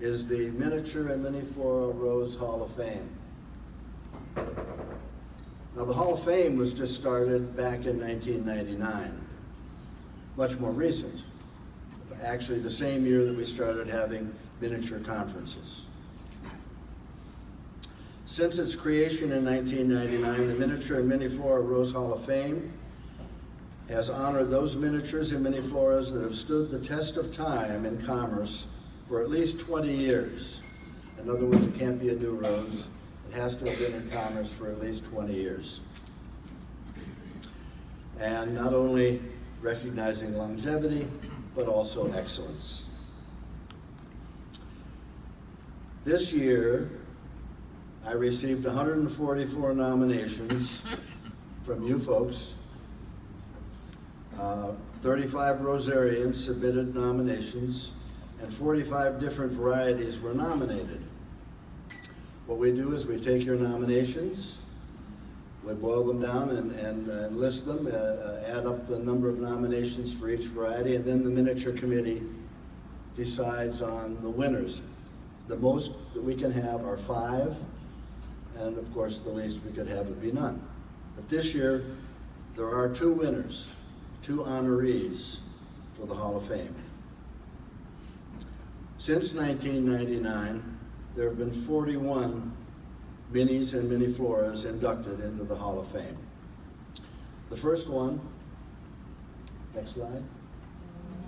is the Miniature and Mini Flora Rose Hall of Fame. Now, the Hall of Fame was just started back in 1999, much more recent. Actually, the same year that we started having miniature conferences. Since its creation in 1999, the Miniature and Mini Flora Rose Hall of Fame has honored those miniatures and mini floras that have stood the test of time in commerce for at least 20 years. In other words, it can't be a new rose. It has to have been in commerce for at least 20 years. And not only recognizing longevity, but also excellence. This year, I received 144 nominations from you folks. 35 rosarians submitted nominations, and 45 different varieties were nominated. What we do is we take your nominations, we boil them down and list them, add up the number of nominations for each variety, and then the miniature committee decides on the winners. The most that we can have are 5, and of course the least we could have would be none. But this year, there are 2 winners, 2 honorees for the Hall of Fame. Since 1999, there have been 41 minis and mini floras inducted into the Hall of Fame. The first one, next slide,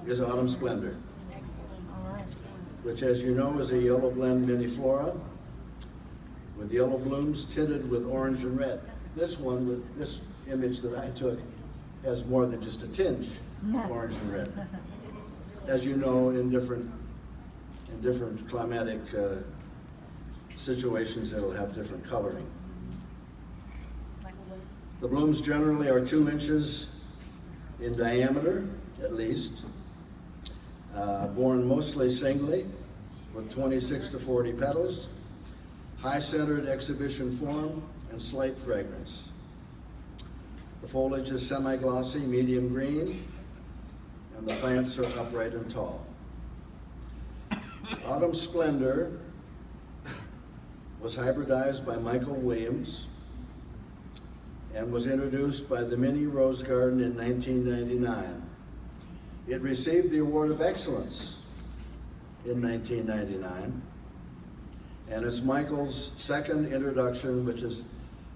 is Autumn Splendor, which, as you know, is a yellow blend mini flora with yellow blooms tinted with orange and red. This one, with this image that I took, has more than just a tinge of orange and red. As you know, in different climatic situations, it'll have different coloring. The blooms generally are 2 inches in diameter, at least, borne mostly singly, with 26 to 40 petals, high-centered exhibition form, and slight fragrance. The foliage is semi-glossy, medium green, and the plants are upright and tall. Autumn Splendor was hybridized by Michael Williams and was introduced by the Mini Rose Garden in 1999. It received the Award of Excellence in 1999, and it's Michael's second introduction, which has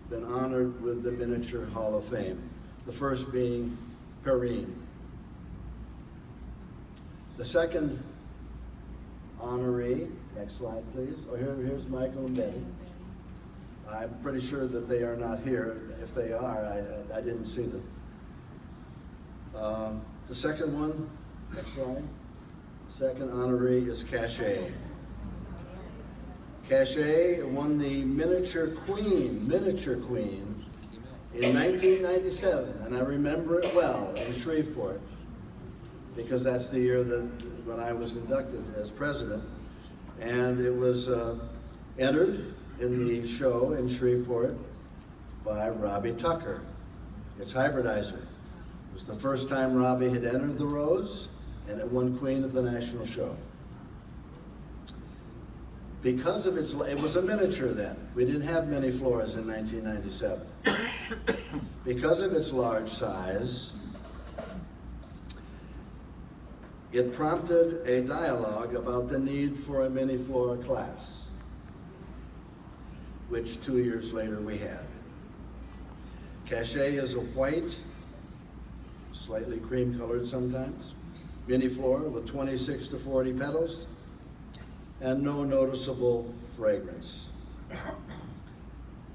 been honored with the Miniature Hall of Fame, the first being Perrine. The second honoree, next slide please. Oh, here's Michael and Betty. I'm pretty sure that they are not here. If they are, I didn't see them. The second one, next slide. Second honoree is Cachet. Cachet won the Miniature Queen in 1997, and I remember it well in Shreveport, because that's the year that when I was inducted as president, and it was entered in the show in Shreveport by Robbie Tucker, its hybridizer. It was the first time Robbie had entered the rose, and it won Queen of the National Show. Because of its, it was a miniature then. We didn't have many floras in 1997. Because of its large size, it prompted a dialogue about the need for a mini flora class, which 2 years later we had. Cachet is a white, slightly cream colored sometimes, mini flora with 26 to 40 petals and no noticeable fragrance.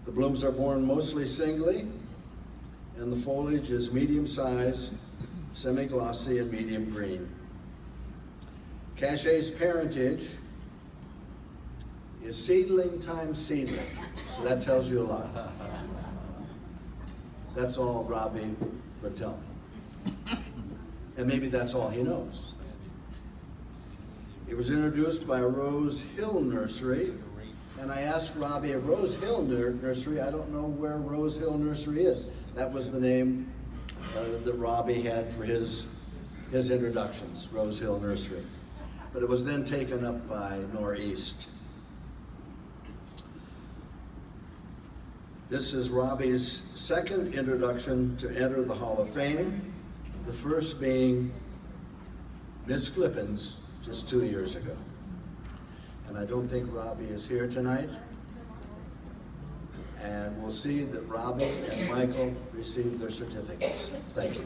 The blooms are borne mostly singly, and the foliage is medium-sized, semi-glossy, and medium green. Cachet's parentage is seedling times seedling, so that tells you a lot. That's all Robbie would tell me. And maybe that's all he knows. It was introduced by Rose Hill Nursery, and I asked Robbie, a Rose Hill Nursery, I don't know where Rose Hill Nursery is. That was the name that Robbie had for his introductions, Rose Hill Nursery. but it was then taken up by Northeast. This is Robbie's second introduction to enter the Hall of Fame, the first being Miss Flippins just 2 years ago. And I don't think Robbie is here tonight. And we'll see that Robbie and Michael receive their certificates. Thank you.